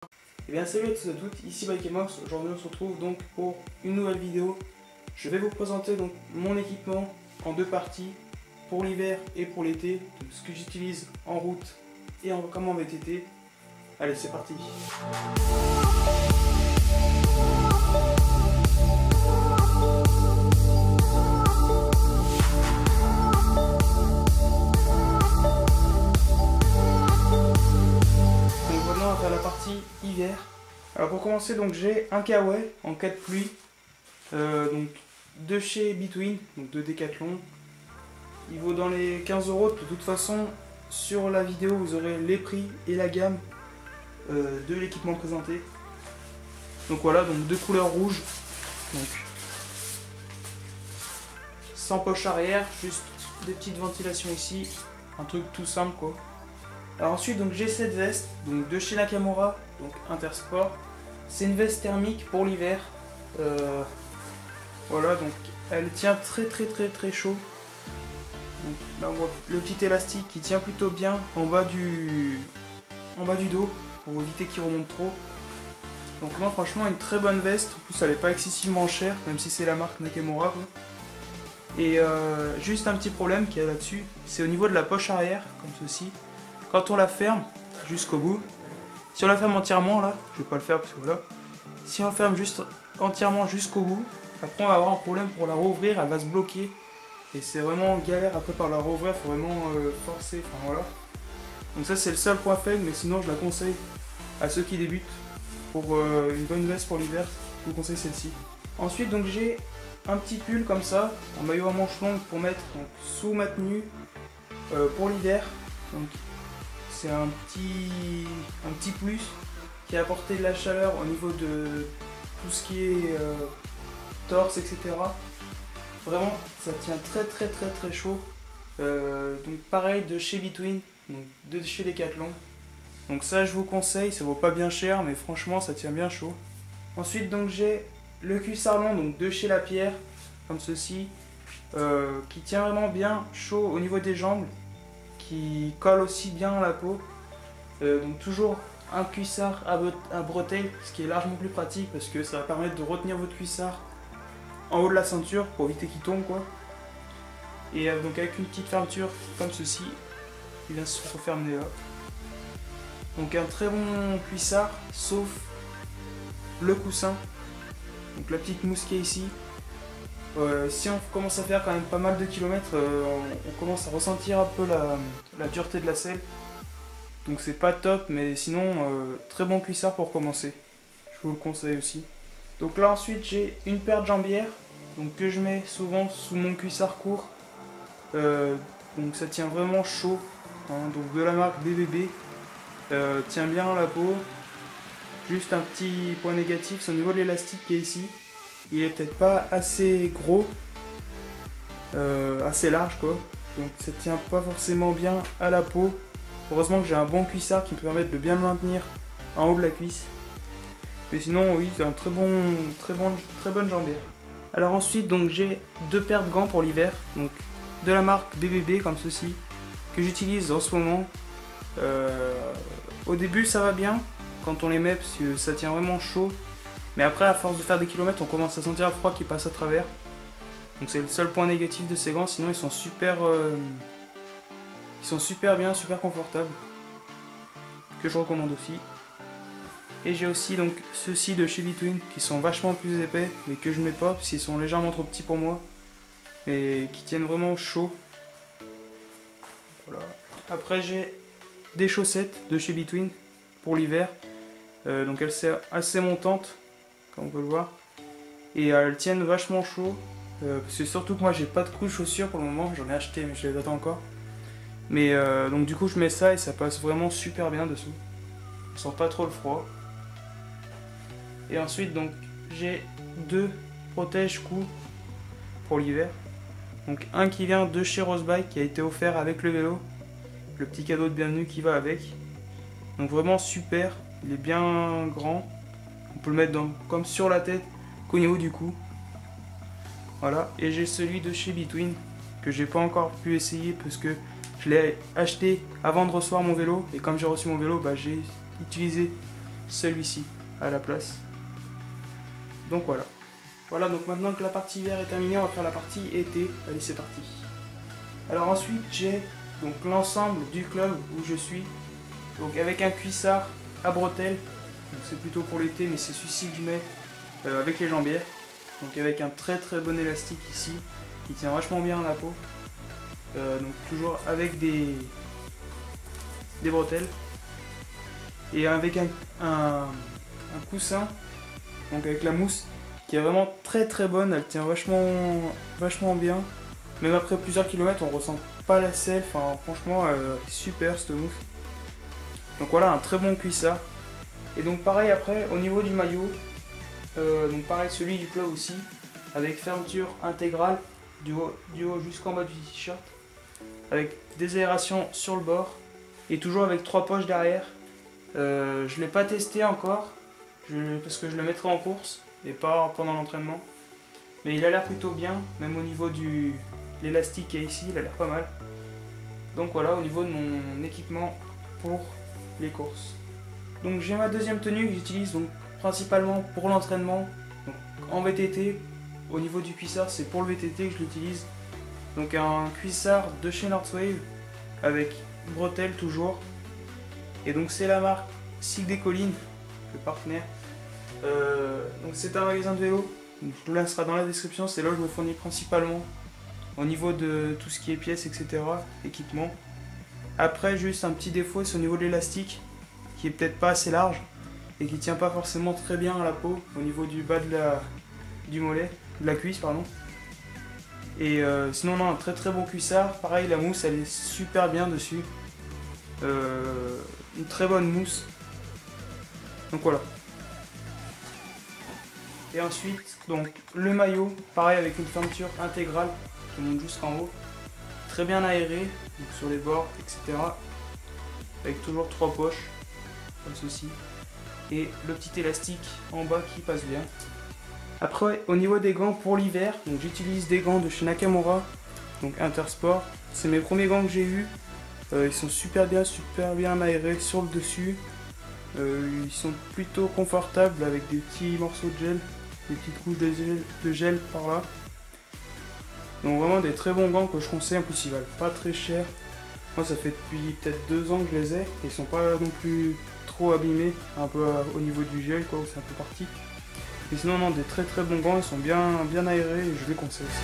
Et bien salut à tous et à toutes, ici Bikemox. Aujourd'hui on se retrouve donc pour une nouvelle vidéo. Je vais vous présenter donc mon équipement en deux parties, pour l'hiver et pour l'été, ce que j'utilise en route et comme en VTT. Allez, c'est parti. Donc maintenant on va faire la partie hiver. Alors pour commencer, donc j'ai un kawaii en cas de pluie, donc de chez Between, donc de Decathlon. Il vaut dans les 15 €. De toute façon, sur la vidéo, vous aurez les prix et la gamme de l'équipement présenté. Donc voilà, donc deux couleurs rouges, donc sans poche arrière, juste des petites ventilations ici, un truc tout simple quoi. Alors ensuite, donc j'ai cette veste, donc de chez Nakamura, donc Intersport. C'est une veste thermique pour l'hiver. Voilà, donc elle tient très chaud. Donc là on voit le petit élastique qui tient plutôt bien en bas du dos pour éviter qu'il remonte trop. Donc là franchement une très bonne veste, en plus elle n'est pas excessivement chère même si c'est la marque Nakamura quoi. Et juste un petit problème qu'il y a là-dessus, c'est au niveau de la poche arrière comme ceci. Quand on la ferme jusqu'au bout, si on la ferme entièrement là, je vais pas le faire parce que voilà, si on la ferme juste entièrement jusqu'au bout, après on va avoir un problème pour la rouvrir, elle va se bloquer. Et c'est vraiment galère après par la rouvrir, faut vraiment forcer, enfin voilà. Donc ça c'est le seul point faible, mais sinon je la conseille à ceux qui débutent. Pour une bonne veste pour l'hiver, je vous conseille celle-ci. Ensuite donc j'ai un petit pull comme ça, en maillot à manches longues pour mettre donc, sous ma tenue pour l'hiver. Donc c'est un petit plus qui a apporté de la chaleur au niveau de tout ce qui est torse, etc. Vraiment, ça tient très chaud. Donc pareil de chez Between, donc de chez Decathlon. Donc ça je vous conseille, ça vaut pas bien cher, mais franchement ça tient bien chaud. Ensuite donc j'ai le cuissard long donc de chez Lapierre, comme ceci, qui tient vraiment bien chaud au niveau des jambes, qui colle aussi bien à la peau. Donc toujours un cuissard à bretelles, ce qui est largement plus pratique parce que ça va permettre de retenir votre cuissard en haut de la ceinture pour éviter qu'il tombe quoi. Et donc avec une petite fermeture comme ceci, il vient se refermer là. Donc un très bon cuissard, sauf le coussin, donc la petite mousse qui est ici. Si on commence à faire quand même pas mal de kilomètres, on commence à ressentir un peu la dureté de la selle. Donc c'est pas top, mais sinon très bon cuissard pour commencer. Je vous le conseille aussi. Donc là ensuite j'ai une paire de jambières donc, que je mets souvent sous mon cuissard court. Donc ça tient vraiment chaud, hein, donc de la marque BBB. Tient bien la peau. Juste un petit point négatif, c'est au niveau de l'élastique qui est ici. Il est peut-être pas assez gros, assez large quoi. Donc ça tient pas forcément bien à la peau. Heureusement que j'ai un bon cuissard qui me permet de bien le maintenir en haut de la cuisse. Mais sinon oui, c'est un très bonne jambière. Alors ensuite donc j'ai deux paires de gants pour l'hiver, donc de la marque BBB comme ceci, que j'utilise en ce moment. Au début ça va bien quand on les met parce que ça tient vraiment chaud, mais après à force de faire des kilomètres on commence à sentir le froid qui passe à travers. Donc c'est le seul point négatif de ces gants, sinon ils sont super bien, super confortables, que je recommande aussi. Et j'ai aussi donc ceux-ci de chez Between qui sont vachement plus épais mais que je mets pas parce qu'ils sont légèrement trop petits pour moi et qui tiennent vraiment chaud. Voilà. Après j'ai des chaussettes de chez Between pour l'hiver, donc elles sont assez montantes comme on peut le voir et elles tiennent vachement chaud parce que surtout que moi j'ai pas de couche chaussures pour le moment, j'en ai acheté mais je les attends encore. Mais donc du coup je mets ça et ça passe vraiment super bien dessous, on sent pas trop le froid. Et ensuite donc j'ai deux protège-coups pour l'hiver. Donc un qui vient de chez Rosebike qui a été offert avec le vélo, le petit cadeau de bienvenue qui va avec. Donc vraiment super, il est bien grand. On peut le mettre comme sur la tête qu'au niveau du cou. Voilà, et j'ai celui de chez Between que j'ai pas encore pu essayer parce que je l'ai acheté avant de recevoir mon vélo et comme j'ai reçu mon vélo, bah, j'ai utilisé celui-ci à la place. Donc voilà. Voilà, donc maintenant que la partie hiver est terminée, on va faire la partie été. Allez, c'est parti. Alors ensuite, j'ai donc l'ensemble du club où je suis. Donc avec un cuissard à bretelles. C'est plutôt pour l'été, mais c'est celui-ci que je mets avec les jambières. Donc avec un très bon élastique ici, qui tient vachement bien à la peau. Donc toujours avec des bretelles. Et avec un coussin, donc avec la mousse, qui est vraiment très bonne, elle tient vachement bien. Même après plusieurs kilomètres, on ressent pas la selle, enfin franchement, super cette mousse. Donc voilà, un très bon cuissard. Et donc pareil après, au niveau du maillot, donc pareil celui du club aussi, avec fermeture intégrale du haut jusqu'en bas du t-shirt, avec des aérations sur le bord, et toujours avec 3 poches derrière. Je ne l'ai pas testé encore, parce que je le mettrai en course, et pas pendant l'entraînement. Mais il a l'air plutôt bien, même au niveau de l'élastique qui est ici, il a l'air pas mal. Donc voilà, au niveau de mon équipement pour les courses. Donc j'ai ma deuxième tenue que j'utilise donc principalement pour l'entraînement, en VTT. Au niveau du cuissard, c'est pour le VTT que je l'utilise. Donc un cuissard de chez Northwave avec bretelles toujours. Et donc c'est la marque Cycle des Collines, le partenaire. Donc c'est un magasin de vélo. Donc, le lien sera dans la description. C'est là où je me fournis principalement au niveau de tout ce qui est pièces, etc. Équipement. Après, juste un petit défaut, c'est au niveau de l'élastique, qui est peut-être pas assez large et qui tient pas forcément très bien à la peau au niveau du bas du mollet, de la cuisse pardon. Et sinon non, un très bon cuissard. Pareil, la mousse elle est super bien dessus, une très bonne mousse. Donc voilà. Et ensuite donc le maillot, pareil avec une fermeture intégrale qui monte jusqu'en haut, très bien aéré, donc sur les bords, etc. Avec toujours 3 poches comme ceci, et le petit élastique en bas qui passe bien. Après, au niveau des gants pour l'hiver, donc j'utilise des gants de chez Nakamura, donc Intersport. C'est mes premiers gants que j'ai eu. Ils sont super bien aérés sur le dessus. Ils sont plutôt confortables avec des petits morceaux de gel, des petites couches de gel par là. Donc vraiment des très bons gants que je conseille. En plus ils valent pas très cher. Moi ça fait depuis peut-être 2 ans que je les ai. Ils sont pas non plus trop abîmés, un peu au niveau du gel quoi, où c'est un peu parti. Mais sinon non, des très bons gants, ils sont bien aérés et je les conseille aussi.